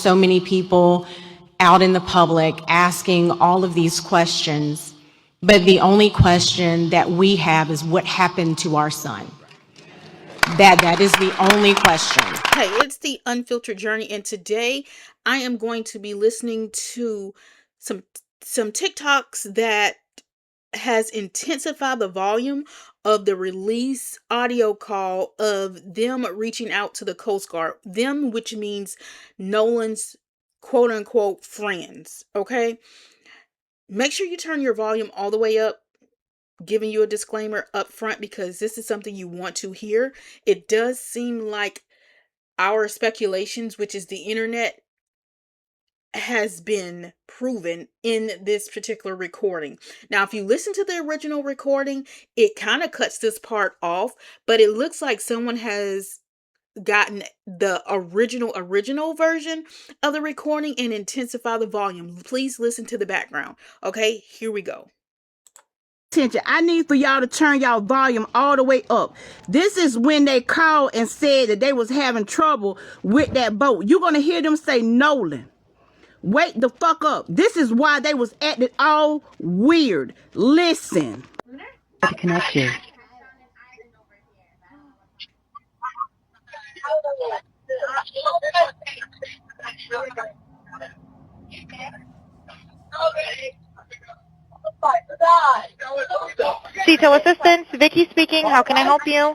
So many people out in the public asking all of these questions, but the only question that we have is what happened to our son. That is the only question. Hey, it's the Unfiltered Journey, and today I am going to be listening to some TikToks that has intensified the volume of the release audio call of them reaching out to the Coast Guard. Them, which means Nolan's quote unquote friends. Okay. Make sure you turn your volume all the way up, giving you a disclaimer up front because this is something you want to hear. It does seem like our speculations, which is the internet, has been proven in this particular recording. Now, if you listen to the original recording, it kind of cuts this part off, but it looks like someone has gotten the original version of the recording and intensify the volume. Please listen to the background. Okay, here we go. Attention, I need for y'all to turn y'all volume all the way up. This is when they called and said that they was having trouble with that boat. You're gonna hear them say Nolan. Wake the fuck up. This is why they was acting all weird. Listen. To connect you. CETO Assistance, Vicky speaking. How can I help you?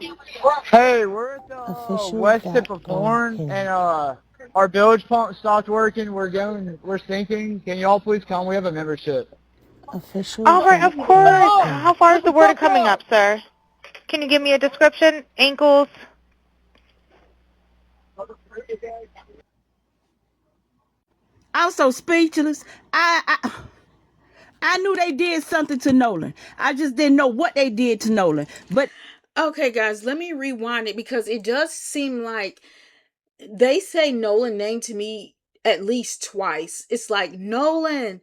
Hey, we're at the west tip of Horn, and our bilge pump stopped working. We're sinking. Can you all please come? We have a membership. All right, of course. How far is the water coming up, sir? Can you give me a description? Ankles? I'm so speechless. I knew they did something to Nolan. I just didn't know what they did to Nolan. But Okay, guys, let me rewind it because it does seem like they say Nolan name to me at least twice. It's like Nolan.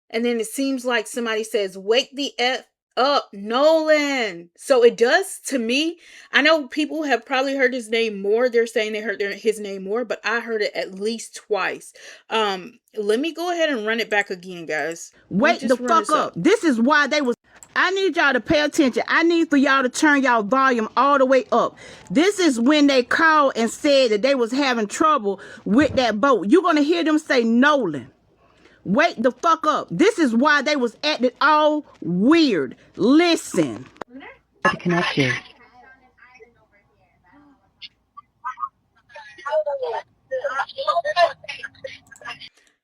And then it seems like somebody says, wake the F up, Nolan. So it does to me. I know people have probably heard his name more. They're saying they heard his name more, but I heard it at least twice. Let me go ahead and run it back again, guys. wake the fuck up. This is why they was. I need y'all to pay attention. I need for y'all to turn y'all volume all the way up. This is when they called and said that they was having trouble with that boat. You're gonna hear them say Nolan. Wake the fuck up. This is why they was acting all weird. Listen. To connect you.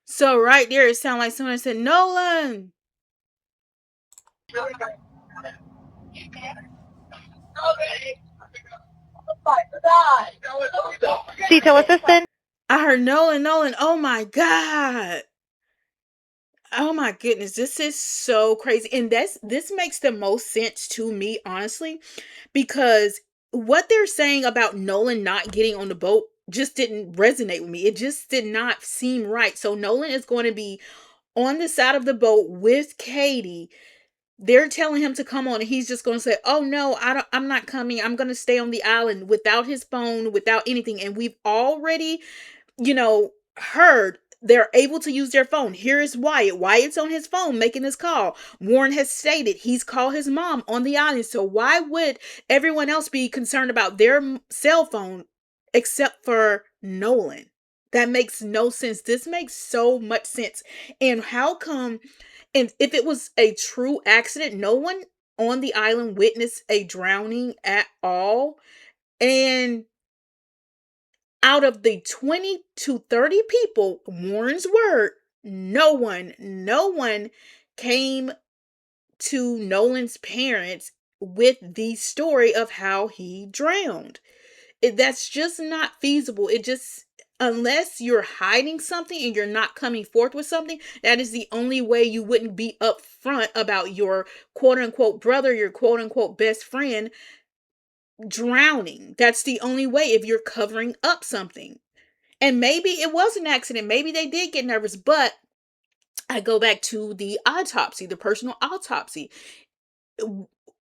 So right there, it sounded like someone said Nolan. CETO Assistant. I heard Nolan. Oh my God. Oh my goodness, this is so crazy. And this makes the most sense to me, honestly, because what they're saying about Nolan not getting on the boat just didn't resonate with me. It just did not seem right. So Nolan is going to be on the side of the boat with Katie. They're telling him to come on, and he's just going to say, "Oh no, I'm not coming. I'm going to stay on the island without his phone, without anything." And we've already heard they're able to use their phone. Here is Wyatt. Wyatt's on his phone making this call. Warren has stated he's called his mom on the island. So why would everyone else be concerned about their cell phone except for Nolan? That makes no sense. This makes so much sense. And how come, and if it was a true accident, no one on the island witnessed a drowning at all? And out of the 20 to 30 people, Warren's word, no one came to Nolan's parents with the story of how he drowned. That's just not feasible. Unless you're hiding something and you're not coming forth with something, that is the only way you wouldn't be upfront about your quote unquote brother, your quote unquote best friend drowning. That's the only way if you're covering up something. And maybe it was an accident. Maybe they did get nervous, but I go back to the autopsy, the personal autopsy.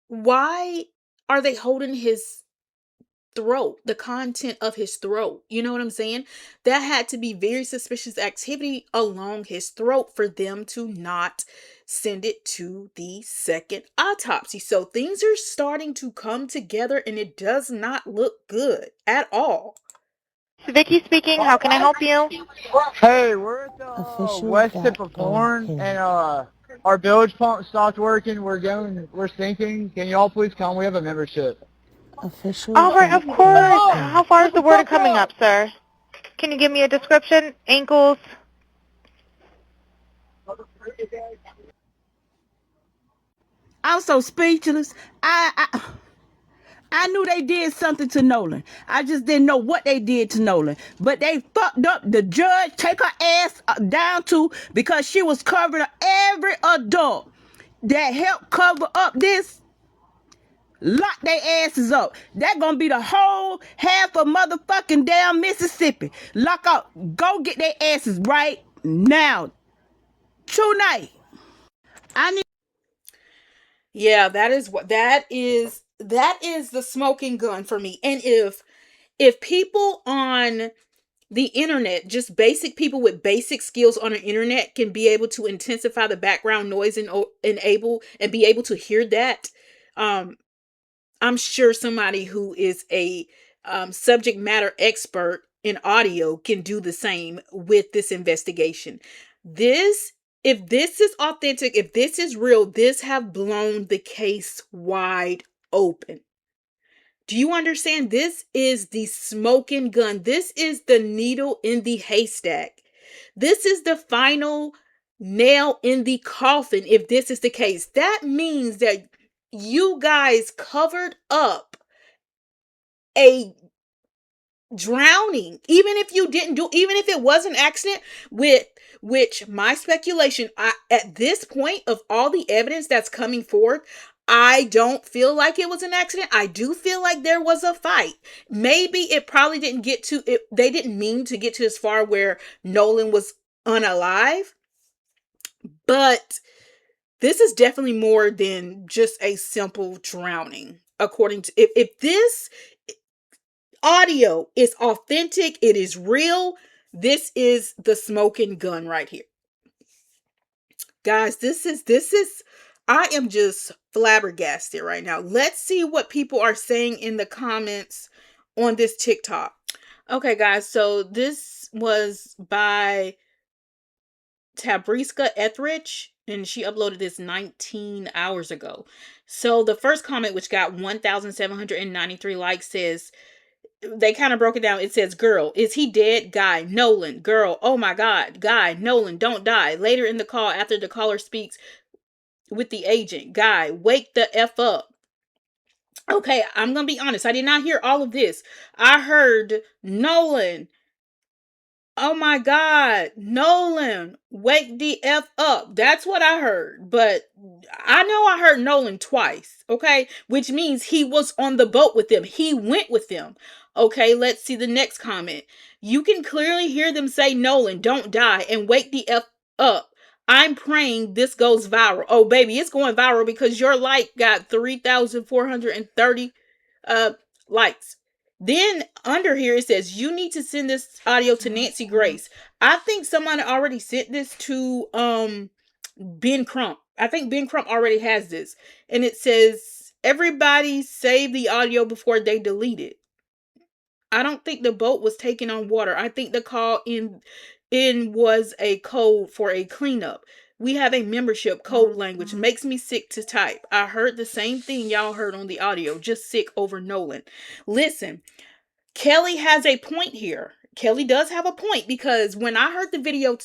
Why are they holding his throat, the content of his throat. You know what I'm saying? That had to be very suspicious activity along his throat for them to not send it to the second autopsy. So things are starting to come together and it does not look good at all. Vicky speaking. How can I help you? Hey, we're at the west tip of Horn, and our bilge pump stopped working. We're sinking. Can y'all please come? We have a membership. All right, of course. How far is the water coming up, sir? Can you give me a description? Ankles? I'm so speechless. I knew they did something to Nolan. I just didn't know what they did to Nolan. But they fucked up the judge, take her ass down to, because she was covering every adult that helped cover up this. Lock their asses up. That gonna be the whole half of motherfucking damn Mississippi. Lock up. Go get their asses right now. Tonight. I need. Yeah, that is the smoking gun for me. And if people on the internet, just basic people with basic skills on the internet, can be able to intensify the background noise and be able to hear that, I'm sure somebody who is a subject matter expert in audio can do the same with this investigation. If this is authentic, if this is real, this have blown the case wide open. Do you understand? This is the smoking gun. This is the needle in the haystack. This is the final nail in the coffin. If this is the case, that means that you guys covered up a drowning, even if it was an accident, with which my speculation, at this point of all the evidence that's coming forth, I don't feel like it was an accident. I do feel like there was a fight. Maybe it probably didn't get to it. They didn't mean to get to as far where Nolan was unalive, but this is definitely more than just a simple drowning. According to, if this audio is authentic, it is real, this is the smoking gun right here. Guys, this is I am just flabbergasted right now. Let's see what people are saying in the comments on this TikTok. Okay, guys, so this was by Tabriska Etheridge, and she uploaded this 19 hours ago. So the first comment, which got 1,793 likes, says, they kind of broke it down. It says, girl, is he dead? Guy, Nolan. Girl, oh my God. Guy, Nolan, don't die. Later in the call, after the caller speaks with the agent. Guy, wake the F up. Okay, I'm going to be honest. I did not hear all of this. I heard Nolan. Oh my God, Nolan, wake the F up. That's what I heard. But I know I heard Nolan twice, okay? Which means he was on the boat with them. He went with them. Okay, let's see the next comment. You can clearly hear them say, Nolan, don't die, and wake the F up. I'm praying this goes viral. Oh, baby, it's going viral because your like got 3,430 likes. Then under here it says, you need to send this audio to Nancy Grace. I think someone already sent this to Ben Crump. I think Ben Crump already has this. And it says, everybody save the audio before they delete it. I don't think the boat was taken on water. I think the call in was a code for a cleanup. We have a membership code language. Makes me sick to type. I heard the same thing y'all heard on the audio. Just sick over Nolan. Listen, Kelly has a point here. Kelly does have a point, because when I heard the video,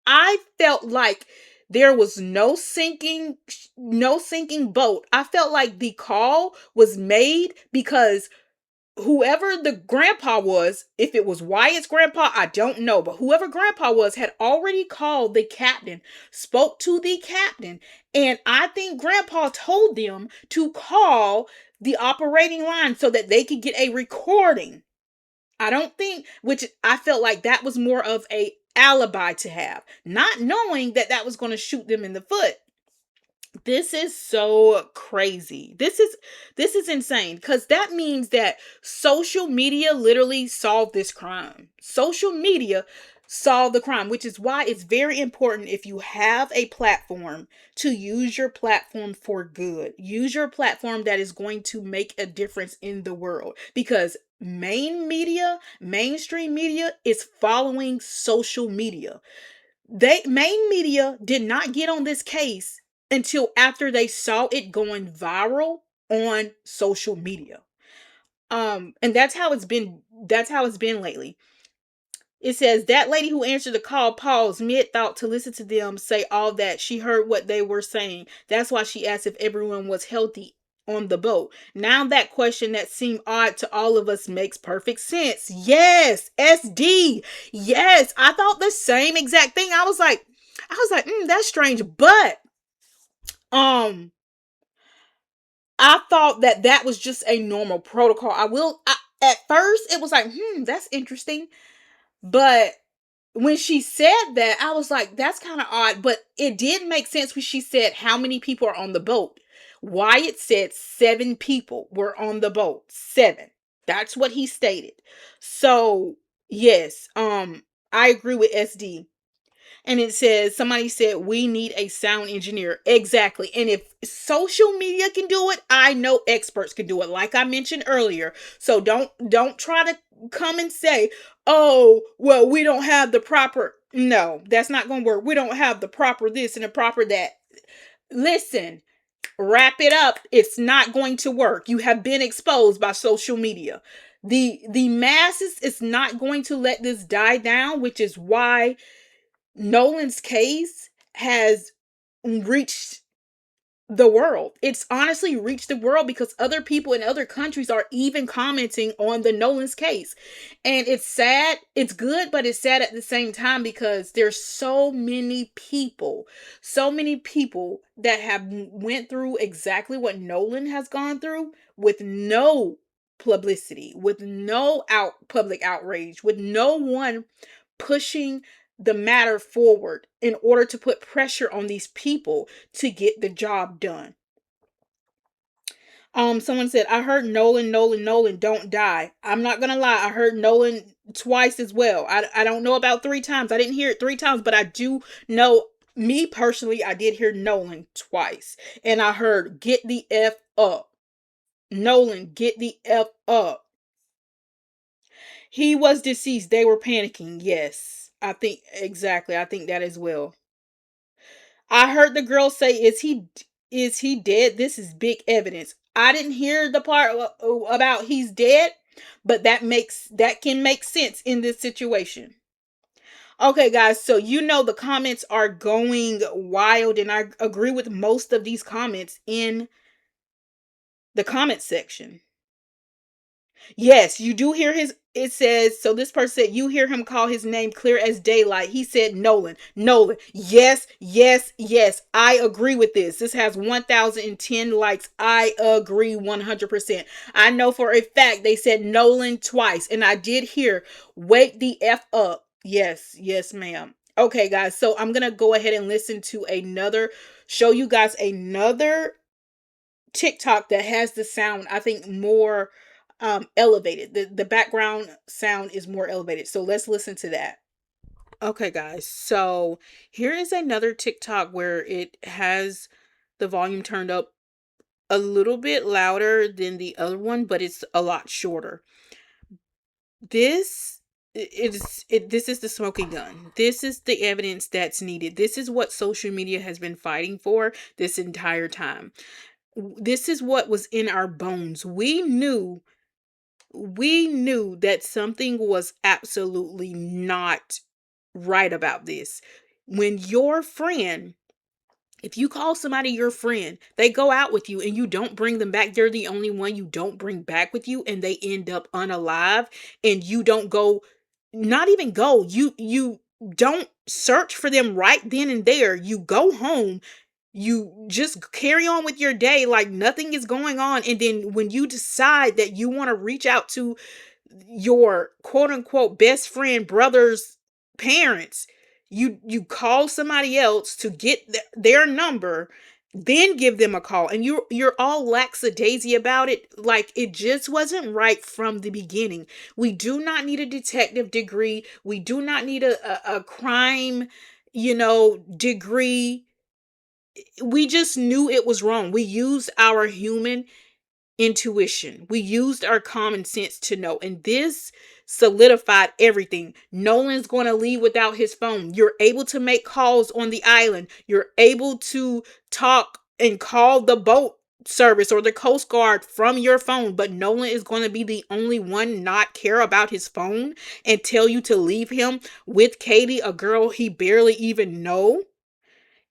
I felt like there was no sinking boat. I felt like the call was made because whoever the grandpa was, if it was Wyatt's grandpa, I don't know, but whoever grandpa was had already called the captain, spoke to the captain, and I think grandpa told them to call the operating line so that they could get a recording. I don't think, which I felt like that was more of a alibi to have, not knowing that that was going to shoot them in the foot. This is so crazy. This is insane, because that means that social media literally solved this crime. Social media solved the crime, which is why it's very important, if you have a platform, to use your platform for good. Use your platform that is going to make a difference in the world, because mainstream media is following social media. Main media did not get on this case until after they saw it going viral on social media. And that's how it's been lately. It says that lady who answered the call paused mid-thought to listen to them say all that. She heard what they were saying. That's why she asked if everyone was healthy on the boat. Now that question that seemed odd to all of us makes perfect sense. Yes, SD. Yes, I thought the same exact thing. I was like, that's strange. But I thought that was just a normal protocol. At first it was like, that's interesting. But when she said that, I was like, that's kind of odd. But it did make sense when she said how many people are on the boat. Wyatt said 7 people were on the boat. 7. That's what he stated. So yes, I agree with SD. And it says, somebody said, we need a sound engineer. Exactly. And if social media can do it, I know experts can do it, like I mentioned earlier. So don't try to come and say, oh, well, we don't have the proper. No, that's not going to work. We don't have the proper this and the proper that. Listen, wrap it up. It's not going to work. You have been exposed by social media. The masses is not going to let this die down, which is why Nolan's case has reached the world. It's honestly reached the world because other people in other countries are even commenting on the Nolan's case. And it's sad. It's good, but it's sad at the same time, because there's so many people that have went through exactly what Nolan has gone through with no publicity, with no public outrage, with no one pushing the matter forward in order to put pressure on these people to get the job done. Someone said, I heard Nolan, don't die. I'm not gonna lie, I heard Nolan twice as well. I don't know about 3 times. I didn't hear it 3 times, but I do know, me personally, I did hear Nolan twice. And I heard, get the F up. Nolan, get the F up. He was deceased. They were panicking. Yes. I think that as well. I heard the girl say, is he dead? This is big evidence. I didn't hear the part about he's dead, but that can make sense in this situation. Okay, guys, so the comments are going wild, and I agree with most of these comments in the comment section. Yes, you do hear it says, so this person said, you hear him call his name clear as daylight. He said, Nolan. Yes, yes, yes. I agree with this. This has 1,010 likes. I agree 100%. I know for a fact they said Nolan twice, and I did hear, wake the F up. Yes, yes, ma'am. Okay, guys, so I'm going to go ahead and show you guys another TikTok that has the sound, I think, more elevated. The background sound is more elevated. So let's listen to that. Okay, guys. So here is another TikTok where it has the volume turned up a little bit louder than the other one, but it's a lot shorter. This is the smoking gun. This is the evidence that's needed. This is what social media has been fighting for this entire time. This is what was in our bones. We knew that something was absolutely not right about this. When if you call somebody your friend, they go out with you and you don't bring them back, they're the only one you don't bring back with you, and they end up unalive, and you don't go, not even go, you don't search for them right then and there. You go home, you just carry on with your day like nothing is going on. And then when you decide that you want to reach out to your quote unquote best friend, brother's parents, you call somebody else to get their number, then give them a call. And you're all lackadaisy about it. Like, it just wasn't right from the beginning. We do not need a detective degree. We do not need a crime, degree. We just knew it was wrong. We used our human intuition. We used our common sense to know. And this solidified everything. Nolan's going to leave without his phone. You're able to make calls on the island. You're able to talk and call the boat service or the Coast Guard from your phone. But Nolan is going to be the only one not care about his phone and tell you to leave him with Katie, a girl he barely even know.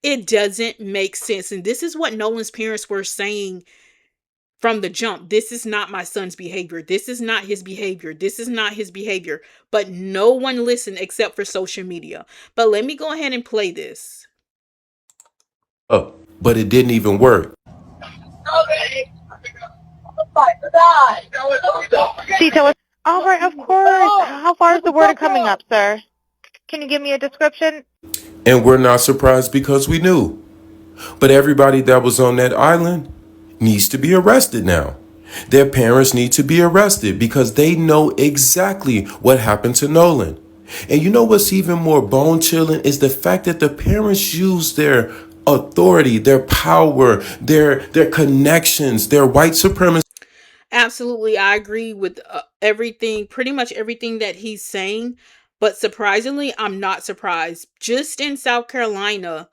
It doesn't make sense. And this is what Nolan's parents were saying from the jump. This is not my son's behavior. This is not his behavior. This is not his behavior. But no one listened except for social media. But let me go ahead and play this. Oh, but it didn't even work. Detail. All right, of course. How far is the water coming up, sir? Can you give me a description? And we're not surprised because we knew. But everybody that was on that island needs to be arrested now. Their parents need to be arrested because they know exactly what happened to Nolan. And you know what's even more bone chilling is the fact that the parents use their authority, their power, their connections, their white supremacy. Absolutely, I agree with everything, pretty much everything that he's saying. But surprisingly, I'm not surprised. Just in South Carolina,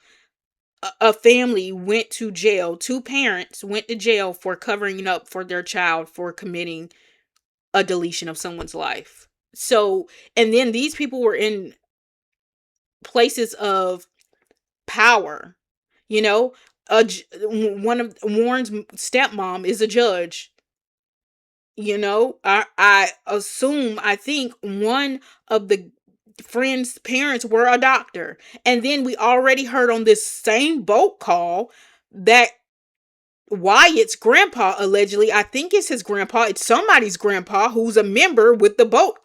a family went to jail. Two parents went to jail for covering up for their child for committing a deletion of someone's life. So, and then these people were in places of power. You know, one of Warren's stepmom is a judge. I assume, I think one of the friend's parents were a doctor. And then we already heard on this same boat call that Wyatt's grandpa, allegedly, I think it's his grandpa, it's somebody's grandpa who's a member with the boat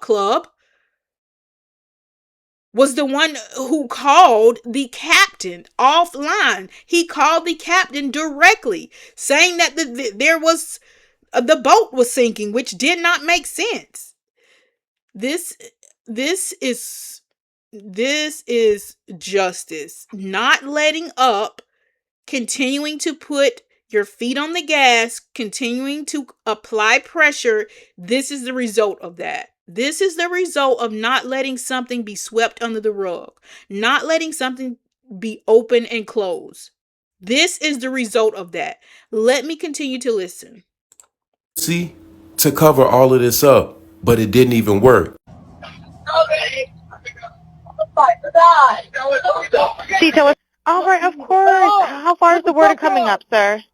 club, was the one who called the captain offline. He called the captain directly, saying that the boat was sinking, which did not make sense. This is justice. Not letting up, continuing to put your feet on the gas, continuing to apply pressure. This is the result of that. This is the result of not letting something be swept under the rug, not letting something be open and closed. This is the result of that. Let me continue to listen. See, to cover all of this up, but it didn't even work. Detail. All right, of course. How far is the water coming up, sir?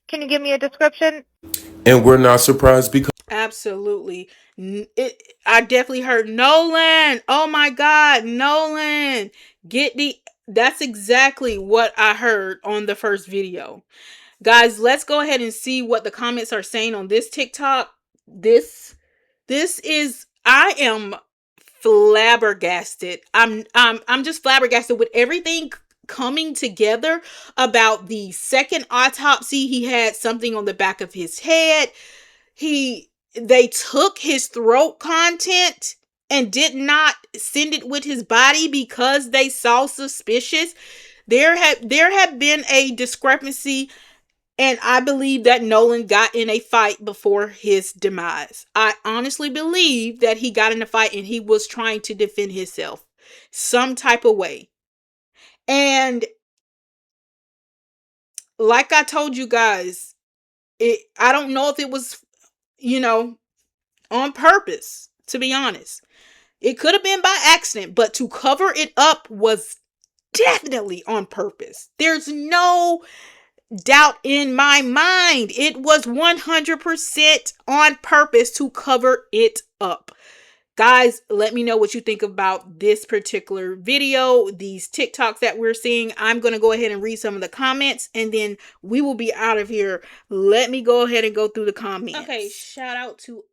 Can you give me a description? And we're not surprised because Absolutely. I definitely heard Nolan. Oh my God, Nolan. That's exactly what I heard on the first video. Guys, let's go ahead and see what the comments are saying on this TikTok. I am flabbergasted. I'm just flabbergasted with everything coming together about the second autopsy. He had something on the back of his head. They took his throat content and did not send it with his body because they saw suspicious. There had been a discrepancy, and I believe that Nolan got in a fight before his demise. I honestly believe that he got in a fight and he was trying to defend himself some type of way. And like I told you guys, I don't know if it was, on purpose, to be honest. It could have been by accident, but to cover it up was definitely on purpose. There's no doubt in my mind. It was 100% on purpose to cover it up. Guys, let me know what you think about this particular video, these TikToks that we're seeing. I'm going to go ahead and read some of the comments, and then we will be out of here. Let me go ahead and go through the comments. Okay, shout out to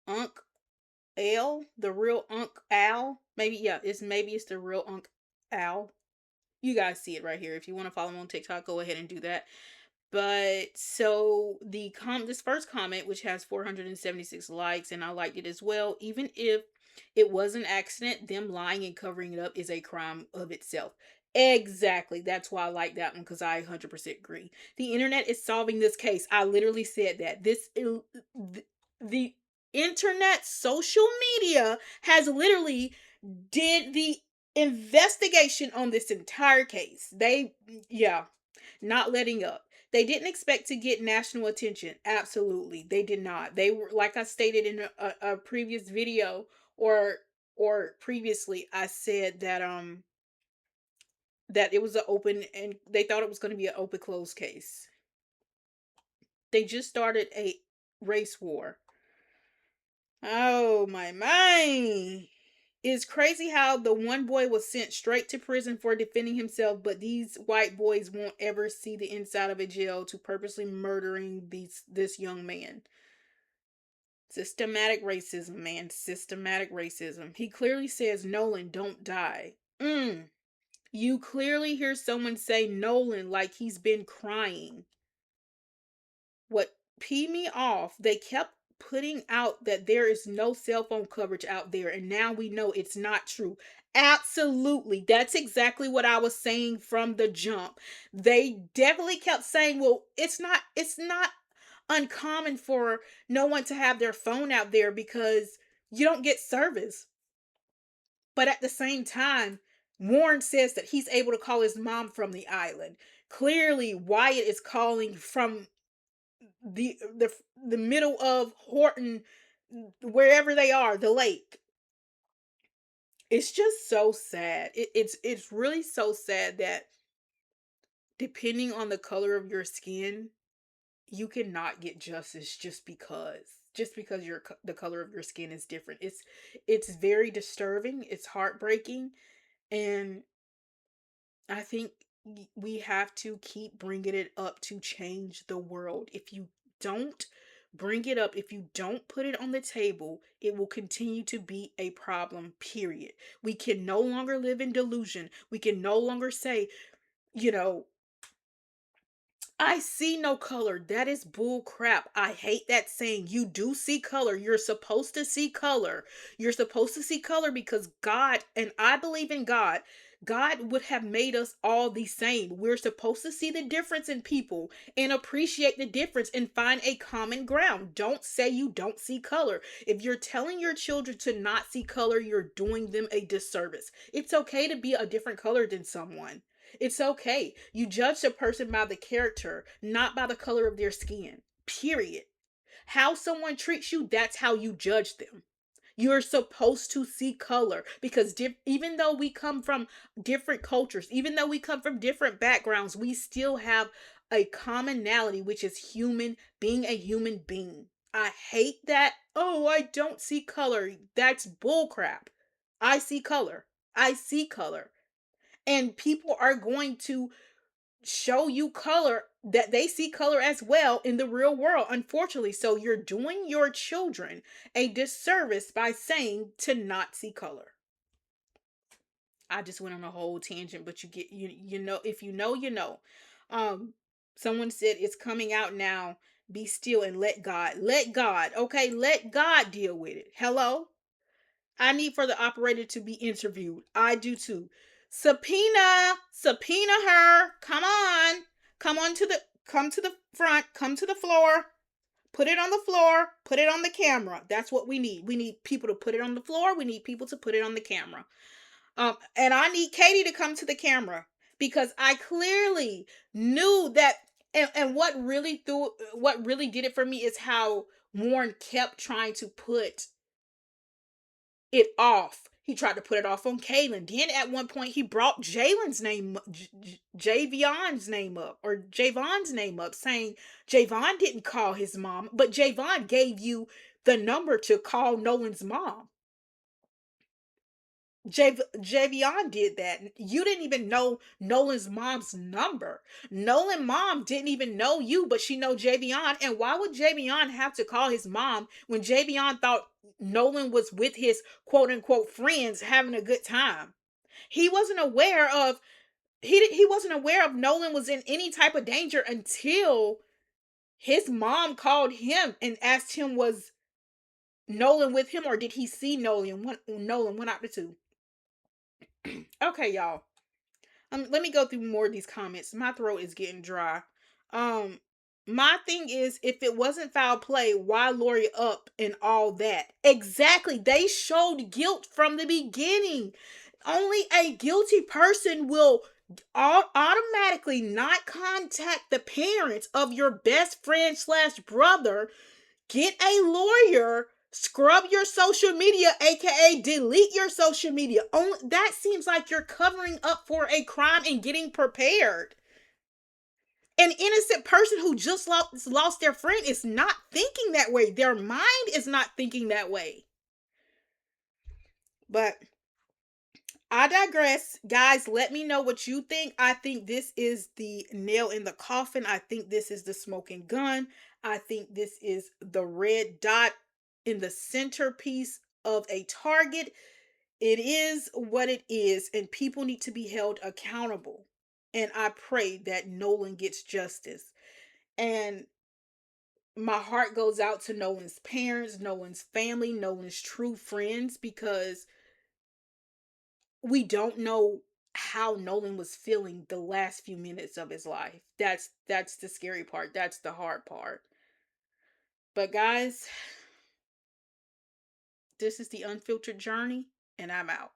Unc L, the real Unc Al. Maybe it's the real Unc Al. You guys see it right here. If you want to follow him on TikTok, go ahead and do that. But so this first comment, which has 476 likes, and I liked it as well. Even if it was an accident, them lying and covering it up is a crime of itself. Exactly. That's why I like that one, because I 100% agree. The internet is solving this case. I literally said that. The internet, social media has literally did the investigation on this entire case. Yeah, not letting up. They didn't expect to get national attention. Absolutely, they did not. They were, like I stated in a previous video, or previously, I said that it was an open, and they thought it was going to be an open closed case. They just started a race war. Oh my. It's crazy how the one boy was sent straight to prison for defending himself, but these white boys won't ever see the inside of a jail to purposely murdering this young man. Systematic racism, man. Systematic racism. He clearly says, Nolan, don't die. You clearly hear someone say Nolan like he's been crying. What peed me off, they kept putting out that there is no cell phone coverage out there, and now we know it's not true. Absolutely. That's exactly what I was saying from the jump. They definitely kept saying, well, it's not uncommon for no one to have their phone out there because you don't get service. But at the same time, Warren says that he's able to call his mom from the island. Clearly, Wyatt is calling from the middle of Horton, wherever they are, the lake. It's just so sad. It's really so sad that depending on the color of your skin, you cannot get justice just because the color of your skin is different. It's very disturbing. It's heartbreaking, and I think we have to keep bringing it up to change the world. If you don't bring it up, if you don't put it on the table, it will continue to be a problem, period. We can no longer live in delusion. We can no longer say, you know, I see no color. That is bull crap. I hate that saying. You do see color. You're supposed to see color. You're supposed to see color because God, and I believe in God, God would have made us all the same. We're supposed to see the difference in people and appreciate the difference and find a common ground. Don't say you don't see color. If you're telling your children to not see color, you're doing them a disservice. It's okay to be a different color than someone. It's okay. You judge a person by the character, not by the color of their skin. Period. How someone treats you, that's how you judge them. You're supposed to see color because even though we come from different cultures, even though we come from different backgrounds, we still have a commonality, which is being a human being. I hate that. Oh, I don't see color. That's bullcrap. I see color. I see color. And people are going to show you color that they see color as well in the real world, unfortunately. So you're doing your children a disservice by saying to not see color. I just went on a whole tangent, but you know, if you know, you know. Someone said it's coming out now. Be still and let God. Okay, let God deal with it. Hello? I need for the operator to be interviewed. I do too. Subpoena her. Come to the front, come to the floor. Put it on the floor, put it on the camera. That's what we need. We need people to put it on the floor. We need people to put it on the camera. And I need Katie to come to the camera because I clearly knew that. And what really did it for me is how Warren kept trying to put it off. He tried to put it off on Kaylin. Then at one point he brought Jalen's name, Javion's name up, or Javon's name up, saying Javon didn't call his mom, but Javon gave you the number to call Nolan's mom. Javion did that. You didn't even know Nolan's mom's number. Nolan's mom didn't even know you, but she know Javion. And why would Javion have to call his mom when Javion thought Nolan was with his quote unquote friends having a good time? He wasn't aware of he wasn't aware of Nolan was in any type of danger until his mom called him and asked him, was Nolan with him, or did he see Nolan? One out of two. Okay, y'all. Let me go through more of these comments. My throat is getting dry. My thing is, if it wasn't foul play, why Lori up and all that? Exactly. They showed guilt from the beginning. Only a guilty person will automatically not contact the parents of your best friend / brother. Get a lawyer. Scrub your social media, aka delete your social media. Only that seems like you're covering up for a crime and getting prepared. An innocent person who just lost their friend is not thinking that way. Their mind is not thinking that way. But I digress. Guys, let me know what you think. I think this is the nail in the coffin. I think this is the smoking gun. I think this is the red dot in the centerpiece of a target. It is what it is, and people need to be held accountable. And I pray that Nolan gets justice. And my heart goes out to Nolan's parents, Nolan's family, Nolan's true friends, because we don't know how Nolan was feeling the last few minutes of his life. That's the scary part. That's the hard part. But guys, this is the Unfiltered Journey, and I'm out.